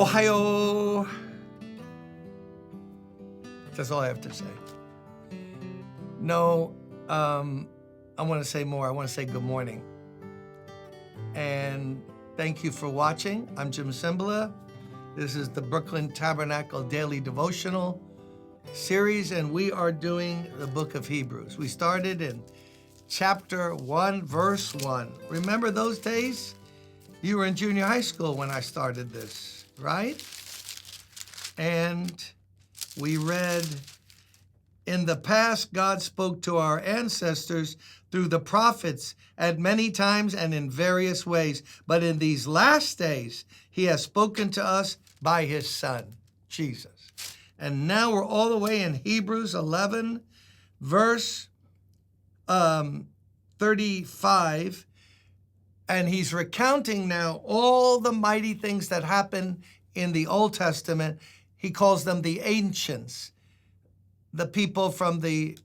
Ohio. That's all I have to say. No, I want to say more. I want to say good morning. And thank you for watching. I'm Jim Cymbala. This is the Brooklyn Tabernacle Daily Devotional series, and we are doing the book of Hebrews. We started in chapter 1, verse 1. Remember those days? You were in junior high school when I started this, right? And we read, in the past, God spoke to our ancestors through the prophets at many times and in various ways. But in these last days, he has spoken to us by his Son, Jesus. And now we're all the way in Hebrews 11, verse 35. And he's recounting now all the mighty things that happened in the Old Testament. He calls them the ancients, the people from the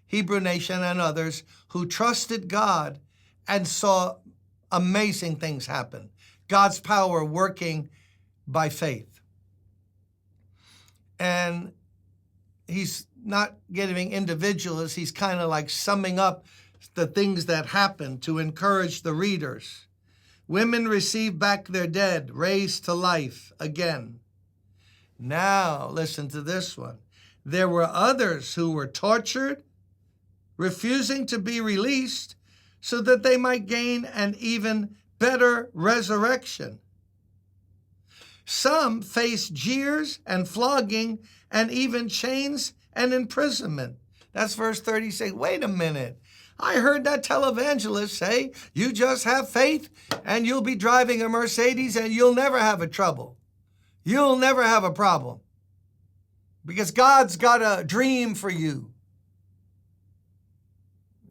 Hebrew nation and others who trusted God and saw amazing things happen. God's power working by faith. And he's not giving individuals, he's kind of like summing up the things that happened to encourage the readers. Women received back their dead, raised to life again. Now, listen to this one. There were others who were tortured, refusing to be released so that they might gain an even better resurrection. Some faced jeers and flogging and even chains and imprisonment. That's verse 36. Wait a minute. I heard that televangelist say, you just have faith and you'll be driving a Mercedes and you'll never have a trouble. You'll never have a problem because God's got a dream for you.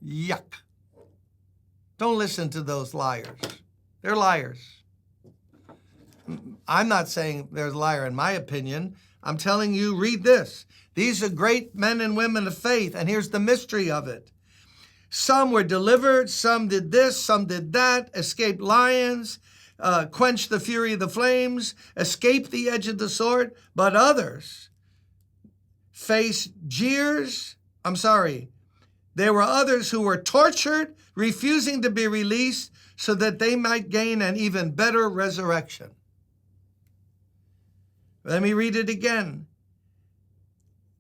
Yuck. Don't listen to those liars. They're liars. I'm not saying there's a liar in my opinion. I'm telling you, read this. These are great men and women of faith, and here's the mystery of it. Some were delivered, some did this, some did that, escaped lions, quenched the fury of the flames, escaped the edge of the sword, but others faced jeers. There were others who were tortured, refusing to be released so that they might gain an even better resurrection. Let me read it again.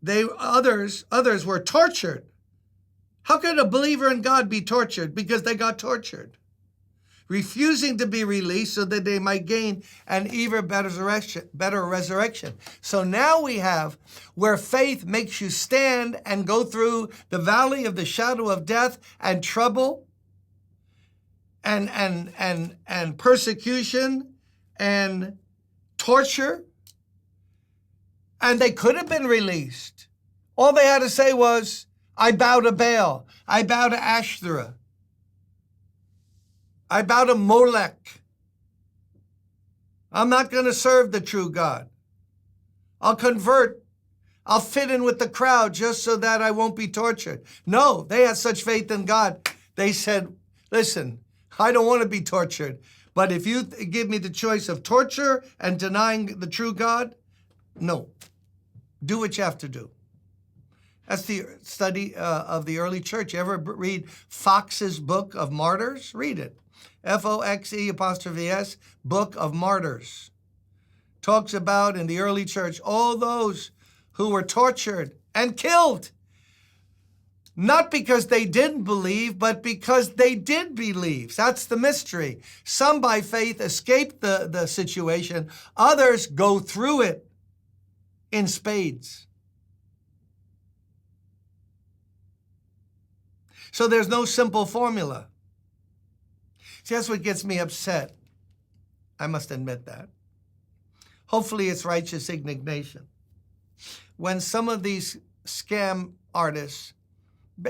Others were tortured. How could a believer in God be tortured? Because they got tortured. Refusing to be released so that they might gain an even better resurrection. So now we have where faith makes you stand and go through the valley of the shadow of death and trouble and persecution and torture. And they could have been released. All they had to say was, I bow to Baal. I bow to Ashtoreth. I bow to Molech. I'm not going to serve the true God. I'll convert. I'll fit in with the crowd just so that I won't be tortured. No, they had such faith in God. They said, listen, I don't want to be tortured. But if you give me the choice of torture and denying the true God, no. Do what you have to do. That's the study of the early church. You ever read Fox's Book of Martyrs? Read it. Foxe', Book of Martyrs. Talks about in the early church all those who were tortured and killed. Not because they didn't believe, but because they did believe. That's the mystery. Some by faith escape the situation. Others go through it in spades. So there's no simple formula. See, that's what gets me upset. I must admit that. Hopefully it's righteous indignation. When some of these scam artists,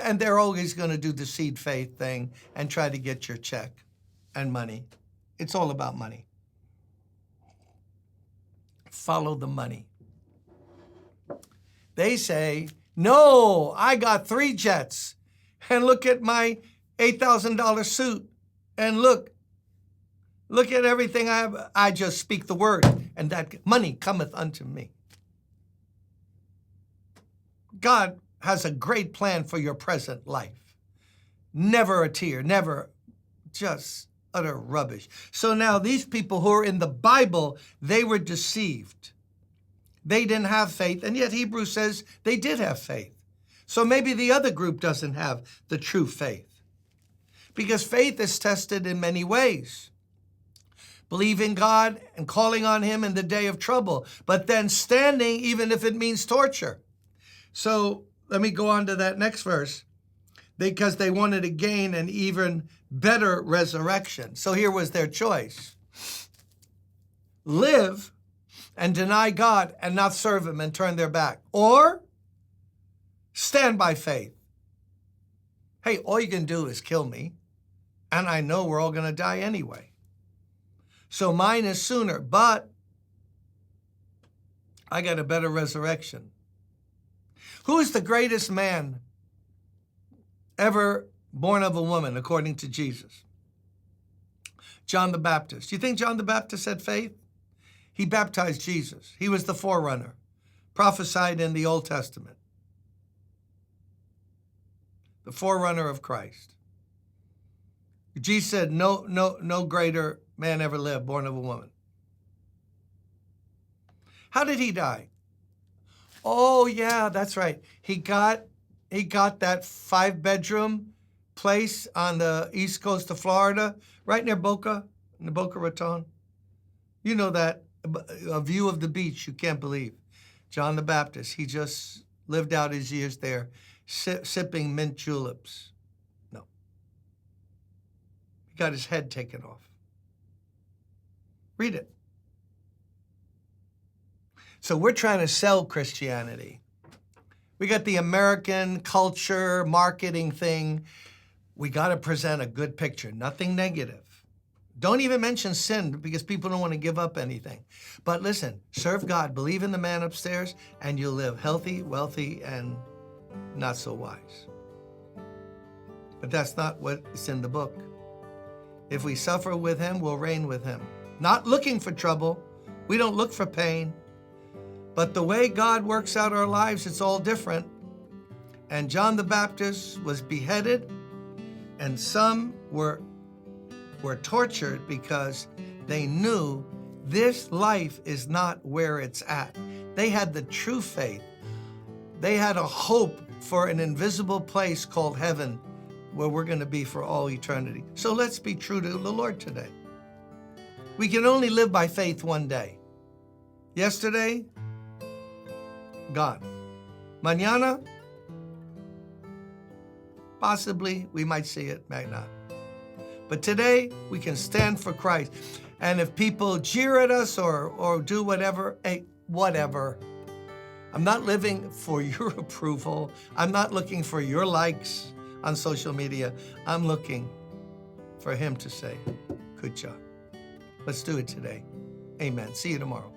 and they're always going to do the seed faith thing and try to get your check and money. It's all about money. Follow the money. They say, no, I got 3 jets. And look at my $8,000 suit. And look, Look at everything I have. I just speak the word, and that money cometh unto me. God has a great plan for your present life. Never a tear, never, just utter rubbish. So now these people who are in the Bible, they were deceived. They didn't have faith, and yet Hebrews says they did have faith. So maybe the other group doesn't have the true faith. Because faith is tested in many ways. Believing God and calling on him in the day of trouble, but then standing even if it means torture. So let me go on to that next verse. Because they wanted to gain an even better resurrection. So here was their choice. Live and deny God and not serve him and turn their back. Or stand by faith. Hey, all you can do is kill me. And I know we're all going to die anyway. So mine is sooner, but I got a better resurrection. Who is the greatest man ever born of a woman, according to Jesus? John the Baptist. Do you think John the Baptist had faith? He baptized Jesus. He was the forerunner, prophesied in the Old Testament. The forerunner of Christ. Jesus said, no greater man ever lived, born of a woman. How did he die? Oh, yeah, that's right. He got that 5-bedroom place on the east coast of Florida, right near Boca, in the Boca Raton. You know that, a view of the beach you can't believe. John the Baptist, he just lived out his years there, sipping mint juleps. No. He got his head taken off. Read it. So we're trying to sell Christianity. We got the American culture marketing thing. We got to present a good picture, nothing negative. Don't even mention sin because people don't want to give up anything. But listen, serve God, believe in the man upstairs, and you'll live healthy, wealthy, and not so wise. But that's not what's in the book. If we suffer with him, we'll reign with him. Not looking for trouble. We don't look for pain. But the way God works out our lives, it's all different. And John the Baptist was beheaded, and some were tortured because they knew this life is not where it's at. They had the true faith. They had a hope for an invisible place called heaven where we're going to be for all eternity. So let's be true to the Lord today. We can only live by faith one day. Yesterday, gone. Mañana, possibly we might see it, might not. But today, we can stand for Christ. And if people jeer at us or do whatever, hey, whatever. I'm not living for your approval. I'm not looking for your likes on social media. I'm looking for him to say, good job. Let's do it today. Amen. See you tomorrow.